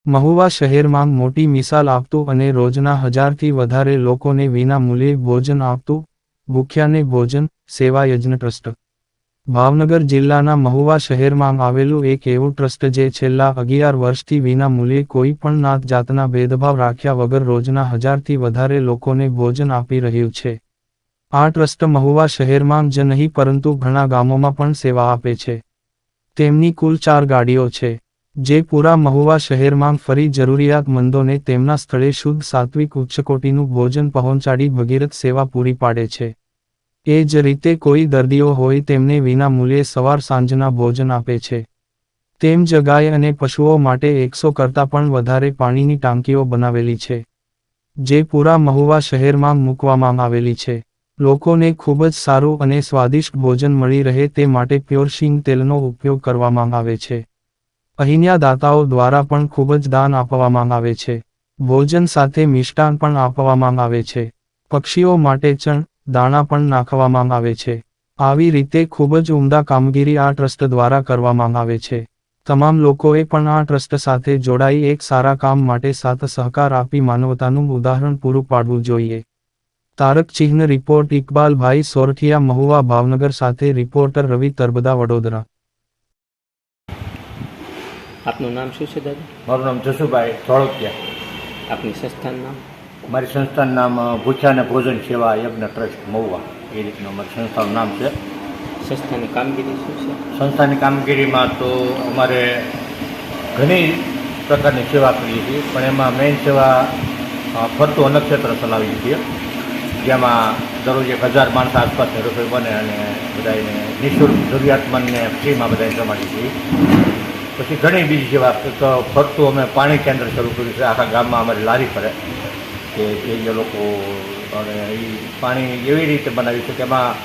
મહુવા શહેરમાં મોટી મિસાલ આપતું અને રોજના 1000થી વધારે લોકોને વિના મૂલ્યે ભોજન આપતું ભૂખ્યાને ભોજન સેવા યજ્ઞ ટ્રસ્ટ ભાવનગર જિલ્લાના મહુવા શહેરમાં આવેલું એક એવું ટ્રસ્ટ જે છેલ્લા 11 વર્ષથી વિના મૂલ્યે કોઈ પણ નાત જાતના ભેદભાવ રાખ્યા વગર રોજના 1000થી વધારે લોકોને ભોજન આપી રહ્યું છે. આ ટ્રસ્ટ મહુવા શહેરમાં જ નહીં પરંતુ ઘણા ગામોમાં પણ સેવા આપે છે. તેમની કુલ 4 ગાડીઓ છે, જે પૂરા મહુવા શહેરમાં ફરી જરૂરિયાતમંદોને તેમના સ્થળે શુદ્ધ સાત્વિક ઉચ્ચકોટીનું ભોજન પહોંચાડી ભગીરથ સેવા પૂરી પાડે છે. એ જ રીતે કોઈ દર્દીઓ હોય તેમને વિના મૂલ્યે સવાર સાંજના ભોજન આપે છે. તેમ જ ગાય અને પશુઓ માટે 100 કરતાં પણ વધારે પાણીની ટાંકીઓ બનાવેલી છે, જે પૂરા મહુવા શહેરમાં મૂકવામાં આવેલી છે. લોકોને ખૂબ જ સારું અને સ્વાદિષ્ટ ભોજન મળી રહે તે માટે પ્યોર શીંગ તેલનો ઉપયોગ કરવામાં આવે છે. અહીંના દાતાઓ દ્વારા પણ ખૂબ જ દાન આપવામાં આવે છે. ભોજન સાથે મિષ્ટાન પણ આપવામાં આવે છે. પક્ષીઓ માટે ચણ, દાણા પણ નાખવામાં આવે છે. આવી રીતે ખૂબ જ ઉમદા કામગીરી આ ટ્રસ્ટ દ્વારા કરવામાં આવે છે. તમામ લોકોએ પણ આ ટ્રસ્ટ સાથે જોડાઈ એક સારા કામ માટે સાથ સહકાર આપી માનવતાનું ઉદાહરણ પૂરું પાડવું જોઈએ. તારક ચિહ્ન રિપોર્ટ ઇકબાલભાઈ સોરઠિયા મહુવા ભાવનગર સાથે રિપોર્ટર રવિ તરબદા વડોદરા. આપનું નામ શું છે દાદા? મારું નામ જસુભાઈ ધોળકિયા. આપની સંસ્થાનું નામ? મારી સંસ્થાનું નામ ભૂખ્યા અને ભોજન સેવા યજ્ઞ ટ્રસ્ટ મહુવા, એ રીતનું અમારી સંસ્થાનું નામ છે. સંસ્થાની કામગીરી શું છે? સંસ્થાની કામગીરીમાં તો અમારે ઘણી પ્રકારની સેવા કરીએ છીએ, પણ એમાં મેઇન સેવા ફરતું અન્નક્ષેત્ર ચલાવીએ છીએ, જેમાં દરરોજ 1000 માણસ આસપાસની રસોઈ બને અને બધાને નિઃશુલ્ક જરૂરિયાતમંદને ફ્રીમાં બધાને જમાડીએ છીએ. પછી ઘણી બીજી સેવા તો ફરતું અમે પાણી કેન્દ્ર શરૂ કર્યું છે. આખા ગામમાં અમારી લારી ફરે કે જે લોકો અને એ પાણી એવી રીતે બનાવ્યું છે કે એમાં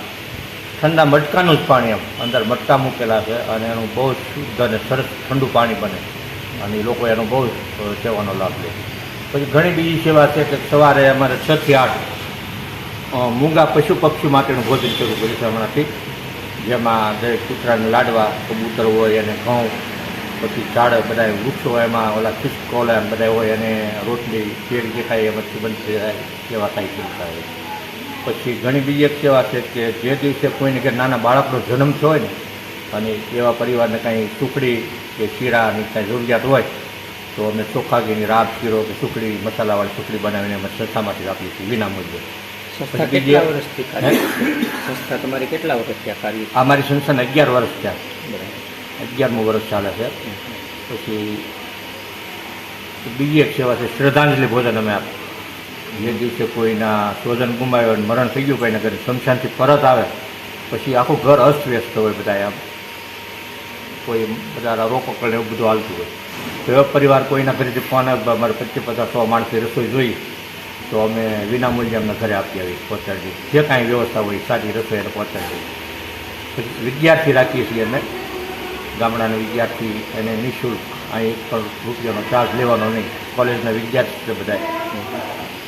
ઠંડા મટકાનું જ પાણી અંદર મટકા મૂકેલા છે અને એનું બહુ શુદ્ધ અને સરસ ઠંડુ પાણી બને અને એ લોકો એનો બહુ સેવાનો લાભ લે. પછી ઘણી બીજી સેવા છે કે સવારે અમારે 6 થી 8 મૂંગા પશુ પક્ષી માટેનું ભોજન શરૂ કર્યું છે હમણાંથી, જેમાં દરેક કૂતરાને લાડવા, કબૂતર હોય અને ઘઉં, પછી ઝાડ બધા વૃક્ષો હોય એમાં ઓલા ખિસકોલા બધા હોય અને રોટલી કેરી જે ખાય એમાંથી બનતી જાય સેવા થાય છે. પછી ઘણી બીજી એક સેવા છે કે જે દિવસે કોઈને કે નાના બાળકનો જન્મ થયો હોય ને અને એવા પરિવારને કાંઈ સુખડી કે શીરાની કાંઈ જરૂરિયાત હોય તો અમે ચોખા ઘીની રાબ, શીરો કે સુખડી, મસાલાવાળી સુખડી બનાવીને અમે સંસ્થામાંથી આપીએ છીએ વિના મૂલ્યે. સંસ્થા કેટલા વર્ષથી કાર્ય? સંસ્થા તમારી કેટલા વર્ષથી આ કાર્ય? અમારી સંસ્થાને 11 વર્ષ થયા. 11મું વર્ષ ચાલે છે. પછી બીજી એક સેવા છે શ્રદ્ધાંજલિ ભોજન અમે આપીએ. જે દિવસે કોઈના સ્વજન ગુમાવ્યો અને મરણ થઈ ગયું કોઈના ઘરે, શમશાનથી પરત આવે પછી આખું ઘર અસ્તવ્યસ્ત હોય, બધા આમ કોઈ બધા રોકકળ એવું બધું હાલતું હોય. તો એવા પરિવાર કોઈના ઘરેથી ફોન આવે અમારે 25-50-100 માણસની રસોઈ જોઈએ તો અમે વિના મૂલ્યે અમને ઘરે આપી આવી પહોંચાડી, જે કાંઈ વ્યવસ્થા હોય સારી રસોઈ એને પહોંચાડી. પછી વિદ્યાર્થી રાખીએ છીએ અમે, ગામડાના વિદ્યાર્થી એને નિઃશુલ્ક, અહીં 1 રૂપિયાનો ચાર્જ લેવાનો નહીં. કોલેજના વિદ્યાર્થી છે બધા.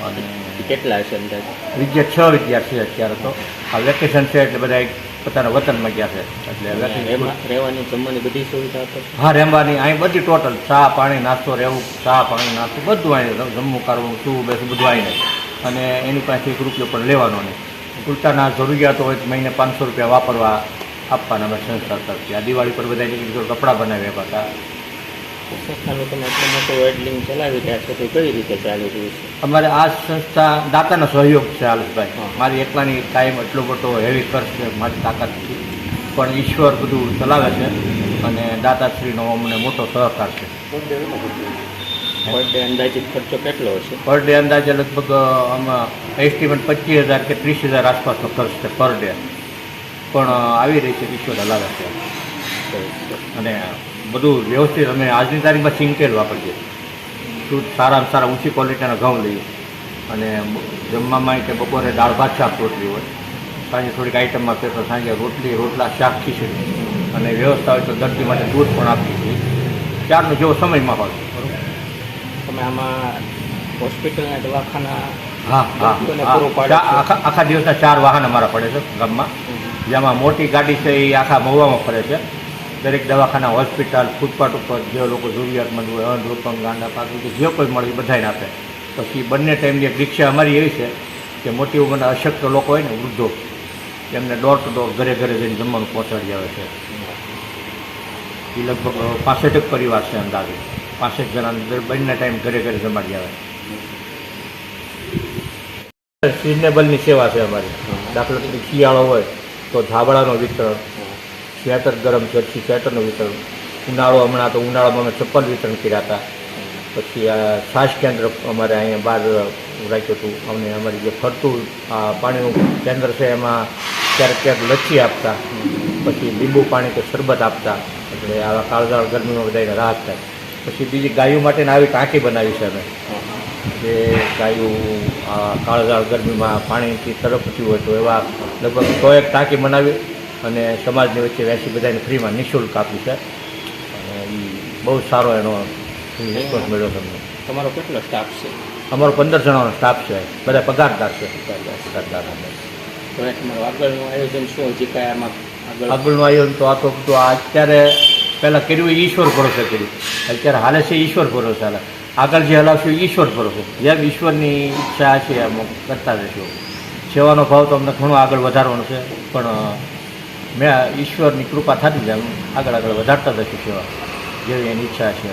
અને કેટલા હશે અંદાજે? 6 વિદ્યાર્થી છે અત્યારે. તો આ વેકેશન છે એટલે બધા પોતાના વતનમાં ગયા છે એટલે રહેવાની જમવાની બધી સુવિધા આપે? હા, રહેવાની અહીં બધી ટોટલ ચા પાણી નાસ્તો, રહેવું, ચા પાણી નાસ્તો બધું અહીં, જમવું કરવું, શું બેસું બધું આવીને. અને એની પાસે 1 રૂપિયો પણ લેવાનો નહીં. ઉલટાના જરૂરિયાતો હોય તો મહિને 500 રૂપિયા વાપરવા આપવાના અમે સંસ્થા તરફથી. આ દિવાળી પર બધા નીકળી કપડાં બનાવ્યા હતા. સંસ્થાનું તમે એટલો મોટો વેડલિંગ ચલાવી રહ્યા છો તો કઈ રીતે ચાલી રહ્યું છે? અમારે આ સંસ્થા દાતાનો સહયોગ છે આલસભાઈ. મારી એકલાની કાયમ એટલો મોટો હેવી ખર્ચ છે મારી તાકાત નથી, પણ ઈશ્વર બધું ચલાવે છે અને દાતાશ્રીનો અમને મોટો સહકાર છે. પર ડે અંદાજિત ખર્ચો કેટલો હશે? પર ડે અંદાજે લગભગ આમાં એસ્ટિમેટ 25,000 કે 30,000 આસપાસનો ખર્ચ છે પર ડે, પણ આવી રહી છે, ઈશ્વર હલાવે છે. અને બધું વ્યવસ્થિત અમે આજની તારીખમાં સિંગતેલ વાપરીએ, શુદ્ધ સારામાં સારા ઊંચી ક્વોલિટીના ઘઉં લઈએ અને જમવામાં કે બપોરે દાળ ભાત શાક રોટલી હોય, સાંજે થોડીક આઈટમમાં ફેરફાર, સાંજે રોટલી, રોટલા, શાક, ખીચડી અને વ્યવસ્થા હોય તો દર્દી માટે દૂધ પણ આપીએ છીએ. 4નો જેવો સમયમાં હોય. તમે આમાં હોસ્પિટલના દવાખાના? હા, આખા દિવસના 4 વાહન અમારા પડે છે ગામમાં, જેમાં મોટી ગાડી છે એ આખા મહુવામાં ફરે છે દરેક દવાખાના, હોસ્પિટલ, ફૂટપાથ ઉપર જે લોકો જરૂરિયાતમંદ હોય, અંધ, અપંગ, ગાંડા, પાકું જે કોઈ મળે એ બધાને આપે. પછી બંને ટાઈમની એક રિક્ષા અમારી એવી છે કે મોટી ઉંમરના અશક્ત લોકો હોય ને, વૃદ્ધો, એમને ડોર ટુ ડોર ઘરે ઘરે જઈને જમવાનું પહોંચાડી આવે છે. એ લગભગ 65 પરિવાર છે અંદાજે, 65 જણાને બંને ટાઈમ ઘરે ઘરે જમાડી આવે. સિઝનેબલની સેવા છે અમારી. દાખલા તરીકે શિયાળો હોય તો ધાબળાનું વિતરણ, સ્વેટર ગરમ જર્સી સ્વેટરનું વિતરણ, ઉનાળો હમણાં તો ઉનાળામાં અમે ચપ્પલ વિતરણ કર્યા હતા. પછી આ છાશ કેન્દ્ર અમારે અહીંયા બહાર રાખ્યું હતું. અમને અમારી જે ફરતું પાણીનું કેન્દ્ર છે એમાં ક્યારેક ક્યાંક લચ્છી આપતા, પછી લીંબુ પાણી કે શરબત આપતા, એટલે આવા કાળઝાળ ગરમીમાં બધાને રાહત થાય. પછી બીજી ગાયો માટેને આવી ટાંકી બનાવી છે અમે, જે ગાયું કાળઝાળ ગરમીમાં પાણીથી તરફતી હોય તો એવા લગભગ 101 ટાંકી બનાવી અને સમાજની વચ્ચે વેચી બધાને ફ્રીમાં નિઃશુલ્ક આપી છે. અને એ બહુ સારો એનો રિસ્પોન્સ મળ્યો તમને. તમારો કેટલો સ્ટાફ છે? અમારો 15 જણાનો સ્ટાફ છે, બધા પગારદાર છે. પગારદાર તો એ તમારું આગળનું આયોજન શું હજી કાંઈ આમાં આગળનું આયોજન તો આ તો અત્યારે પહેલાં કર્યું એ ઈશ્વર ભરોસે કર્યું, અત્યારે હાલે છે ઈશ્વર ભરોસે હાલે. આગળ જે હલાવશું ઈશ્વર ભરોસે, જેમ ઈશ્વરની ઈચ્છા છે એમ કરતા રહીશું. સેવાનો ભાવ તો અમને ઘણો આગળ વધારવાનો છે, પણ મેં ઈશ્વરની કૃપા થતી જાય આગળ વધારતા જઈશું સેવા, જેવી એની ઈચ્છા છે.